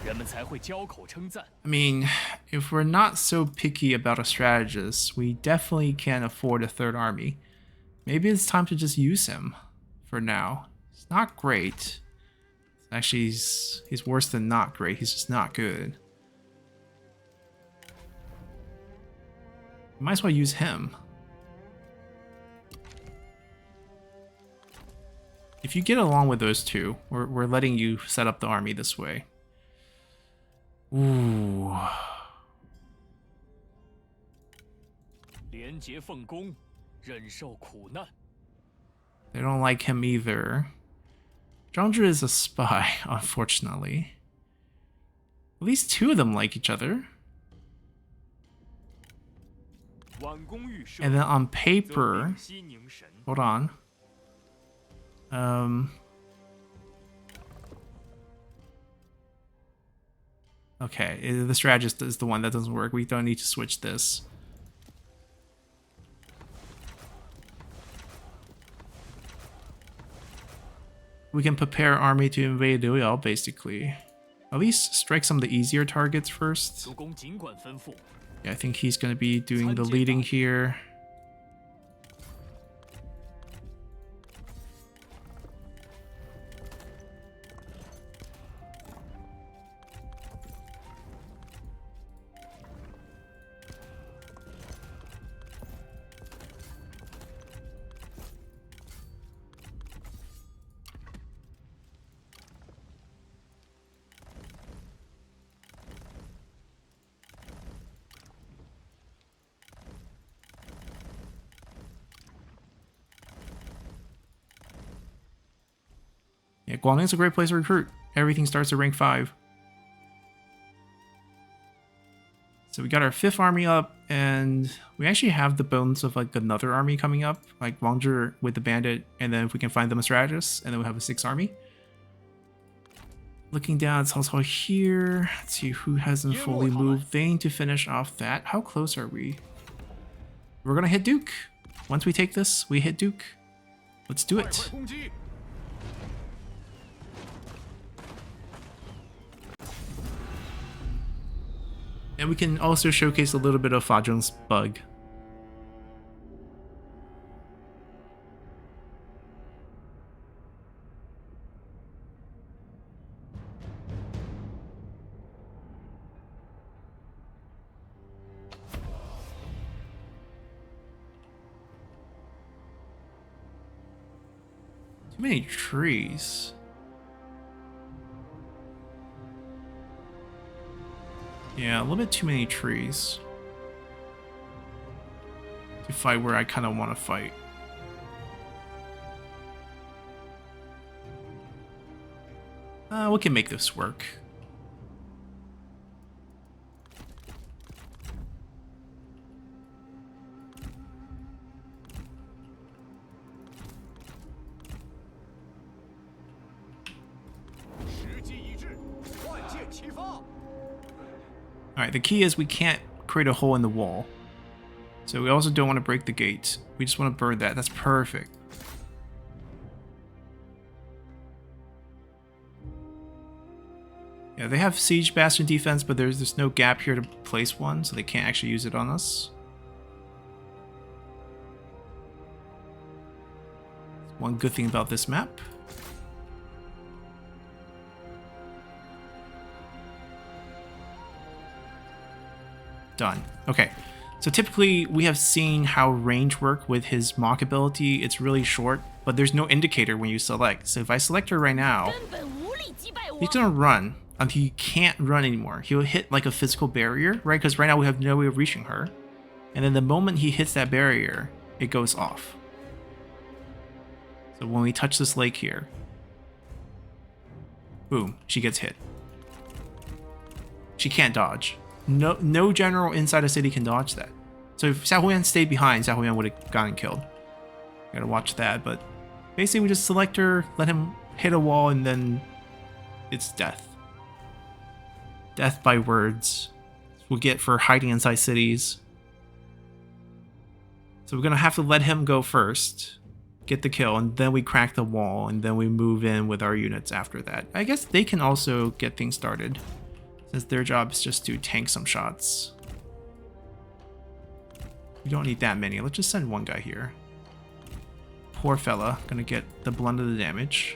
I mean, if we're not so picky about a strategist, we definitely can't afford a third army. Maybe it's time to just use him for now. It's not great. Actually, he's worse than not great. He's just not good. Might as well use him. If you get along with those two, we're letting you set up the army this way. Ooh. They don't like him either. Zhangzhi is a spy, unfortunately. At least two of them like each other. And then on paper, hold on. Okay, the strategist is the one that doesn't work. We don't need to switch this. We can prepare our army to invade Duchy, basically. At least strike some of the easier targets first. Yeah, I think he's going to be doing the leading here. Yeah, Guangling's a great place to recruit. Everything starts at rank 5. So we got our 5th army up, and we actually have the bones of like another army coming up, like Rong with the bandit, and then if we can find them a strategist, and then we have a 6th army. Looking down, it's also here. Let's see who hasn't fully moved. They need to finish off that. How close are we? We're gonna hit Duke. Once we take this, we hit Duke. Let's do it. And we can also showcase a little bit of Fa Zheng's bug. Too many trees. Yeah, a little bit too many trees to fight where I kind of want to fight. We can make this work. Alright, the key is we can't create a hole in the wall. So we also don't want to break the gate. We just want to burn that. That's perfect. Yeah, they have siege bastion defense, but there's no gap here to place one, so they can't actually use it on us. One good thing about this map. Done. Okay, So typically we have seen how range work with his mock ability. It's really short, but there's no indicator when you select. So if I select her right now, 根本无力击败我 he's。gonna run until he can't run anymore. He'll hit like a physical barrier, right? Because right now we have no way of reaching her. And then the moment he hits that barrier, it goes off. So when we touch this lake here, boom, she gets hit. She can't dodge. No general inside a city can dodge that. So if Xiaohuan stayed behind, Xiaohuan would have gotten killed. Gotta watch that, but basically we just select her, let him hit a wall, and then it's death. Death by words. We'll get for hiding inside cities. So we're gonna have to let him go first, get the kill, and then we crack the wall, and then we move in with our units after that. I guess they can also get things started, since their job is just to tank some shots. We don't need that many. Let's just send one guy here. Poor fella, gonna get the blunt of the damage.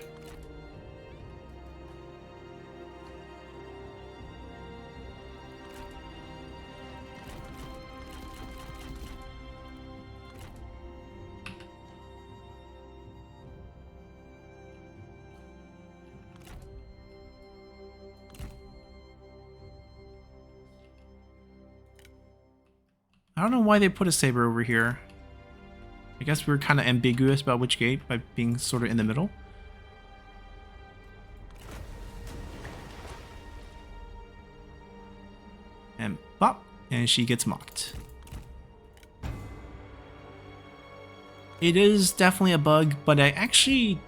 I don't know why they put a saber over here. I guess we're kind of ambiguous about which gate by being sort of in the middle. And bop, and she gets mocked. It is definitely a bug, but I actually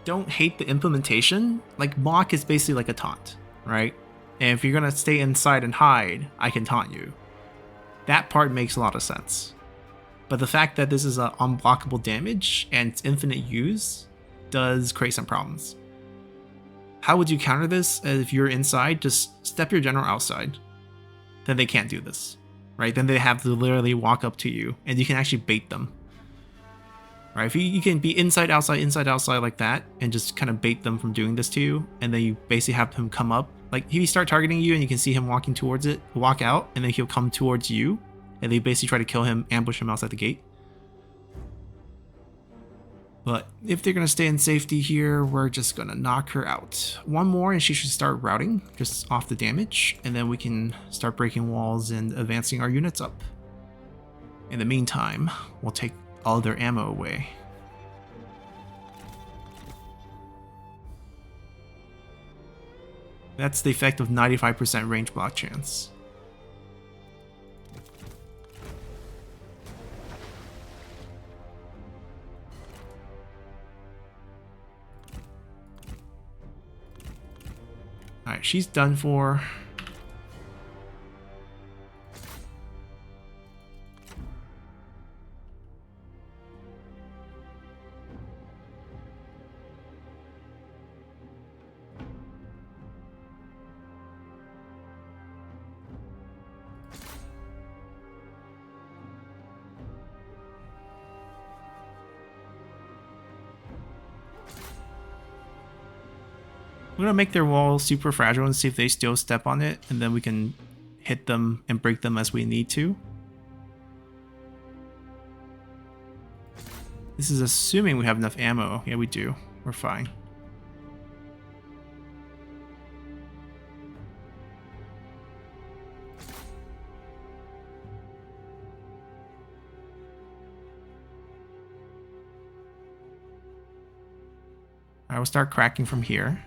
don't hate the implementation. Like, mock is basically like a taunt, right? And if you're gonna stay inside and hide, I can taunt you. That part makes a lot of sense. But the fact that this is an unblockable damage and it's infinite use does create some problems. How would you counter this? If you're inside, just step your general outside. Then they can't do this, right? Then they have to literally walk up to you and you can actually bait them. Right? If you can be inside, outside like that and just kind of bait them from doing this to you, and then you basically have him come up. Like, if you start targeting you and you can see him walking towards it, walk out, and then he'll come towards you, and they basically try to kill him, ambush him outside the gate. But if they're going to stay in safety here, we're just going to knock her out. One more and she should start routing, just off the damage, and then we can start breaking walls and advancing our units up. In the meantime, we'll take all their ammo away. That's the effect of 95% range block chance. Alright, she's done for. We're gonna make their wall super fragile and see if they still step on it, and then we can hit them and break them as we need to. This is assuming we have enough ammo. Yeah, we do. We're fine. I will start cracking from here.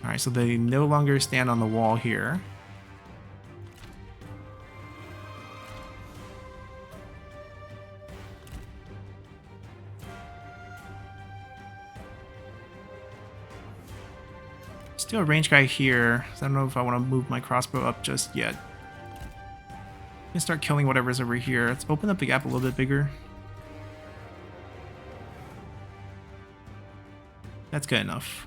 Alright, so they no longer stand on the wall here. Still a range guy here, so I don't know if I want to move my crossbow up just yet. I'm gonna start killing whatever's over here. Let's open up the gap a little bit bigger. That's good enough.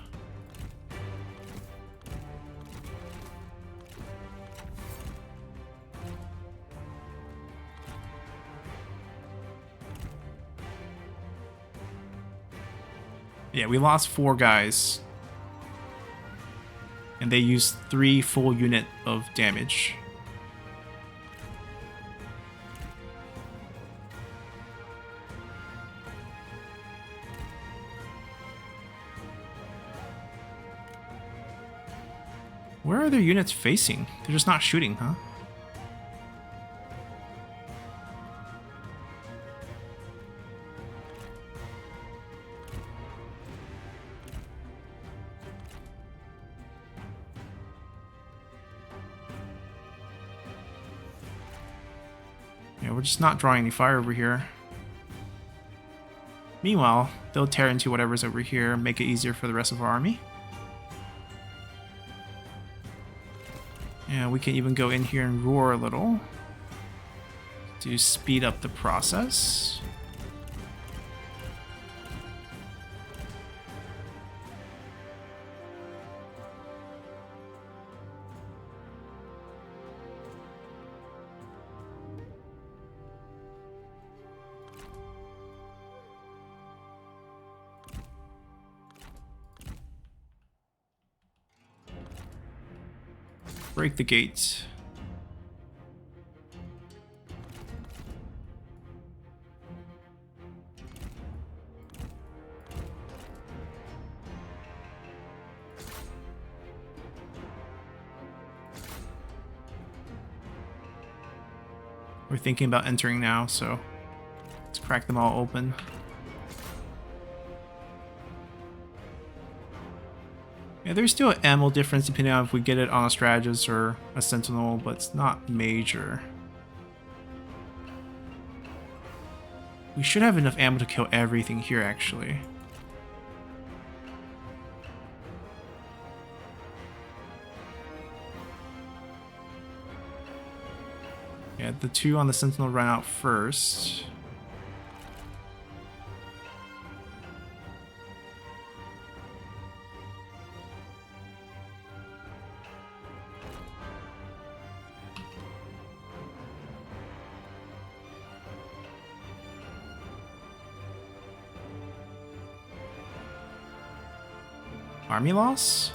Yeah, we lost 4 guys And they use 3 full unit of damage. Where are their units facing? They're just not shooting, huh? Yeah, we're just not drawing any fire over here. Meanwhile, they'll tear into whatever's over here, make it easier for the rest of our army. And we can even go in here and roar a little to speed up the process. Break the gates. We're thinking about entering now, so let's crack them all open. Yeah, there's still an ammo difference depending on if we get it on a strategist or a sentinel, but it's not major. We should have enough ammo to kill everything here, actually. Yeah, the 2 on the sentinel run out first. Army loss?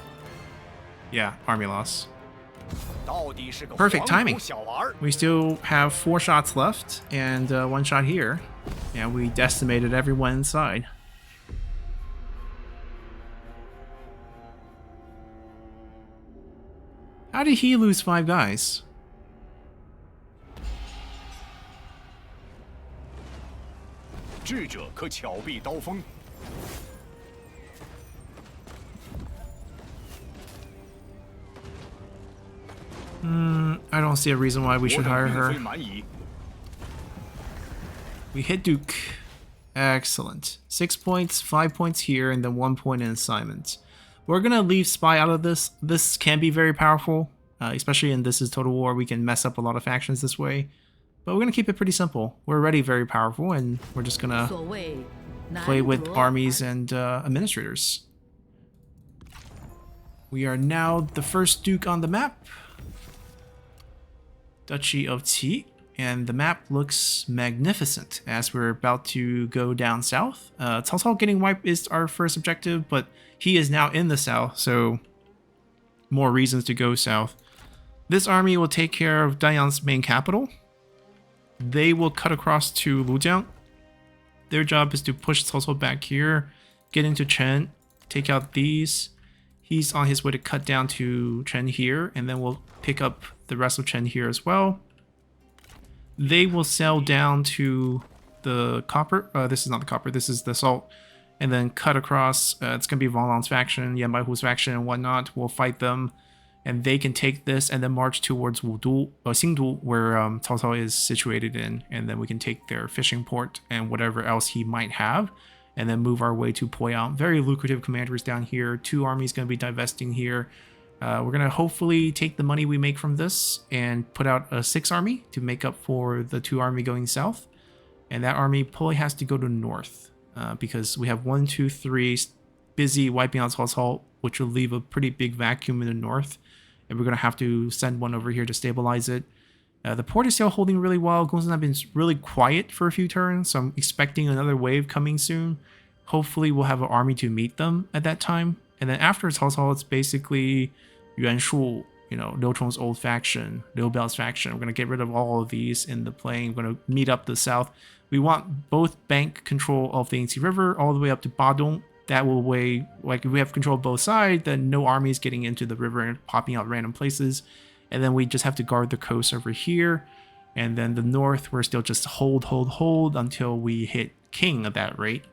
Yeah, army loss. Perfect timing. We still have 4 shots left and 1 shot here. And we decimated everyone inside. How did he lose 5 guys? I don't see a reason why we should hire her. We hit Duke. Excellent. 6 points, 5 points here, and then 1 point in assignment. We're gonna leave Spy out of this. This can be very powerful, especially in This Is Total War. We can mess up a lot of factions this way. But we're gonna keep it pretty simple. We're already very powerful, and we're just gonna play with armies and administrators. We are now the first Duke on the map. Duchy of T, and the map looks magnificent as we're about to go down south. Cao Cao getting wiped is our first objective, but he is now in the south, so more reasons to go south. This army will take care of Dayan's main capital. They will cut across to Lujiang. Their job is to push Cao Cao back here, get into Chen, take out these. He's on his way to cut down to Chen here, and then we'll pick up the rest of Chen here as well. They will sail down to the copper. This is not the copper, this is the salt. And then cut across. It's going to be Wang Lang's faction, Yan Baihu's faction, and whatnot. We'll fight them. And they can take this and then march towards Wudu, Xingdu, where Cao Cao is situated in. And then we can take their fishing port and whatever else he might have. And then move our way to Poyang. Very lucrative commanders down here. 2 armies going to be divesting here. We're going to hopefully take the money we make from this and put out a 6 army to make up for the 2 army going south. And that army probably has to go to north because we have 1, 2, 3 busy wiping out Cao Cao, which will leave a pretty big vacuum in the north. And we're going to have to send one over here to stabilize it. The port is still holding really well. Gongsun have been really quiet for a few turns, so I'm expecting another wave coming soon. Hopefully we'll have an army to meet them at that time. And then after Cao Cao, it's basically Yuan Shu, Liu Chong's old faction, Liu Biao's faction. We're going to get rid of all of these in the plain. We're going to meet up the south. We want both bank control of the Yangtze River all the way up to Badong. That will weigh, like if we have control of both sides, then no armies getting into the river and popping out random places. And then we just have to guard the coast over here. And then the north, we're still just hold until we hit king at that rate.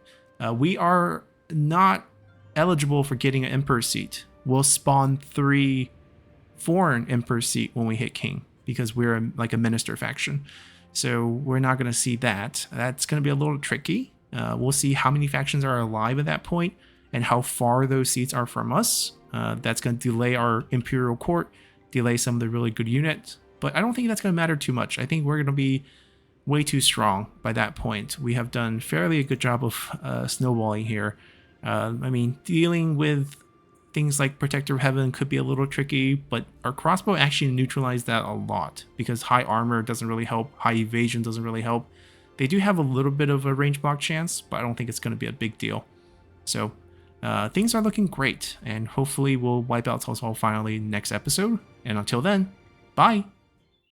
We are not eligible for getting an emperor seat. We'll spawn 3 foreign emperor seat when we hit king because we're like a minister faction. So we're not going to see that. That's going to be a little tricky. We'll see how many factions are alive at that point and how far those seats are from us. That's going to delay our imperial court, delay some of the really good units. But I don't think that's going to matter too much. I think we're going to be way too strong by that point. We have done fairly a good job of snowballing here. I mean, dealing with things like Protector of Heaven could be a little tricky, but our crossbow actually neutralized that a lot because high armor doesn't really help, high evasion doesn't really help. They do have a little bit of a range block chance, but I don't think it's going to be a big deal. So things are looking great, and hopefully we'll wipe out Cao Cao finally next episode. And until then, bye!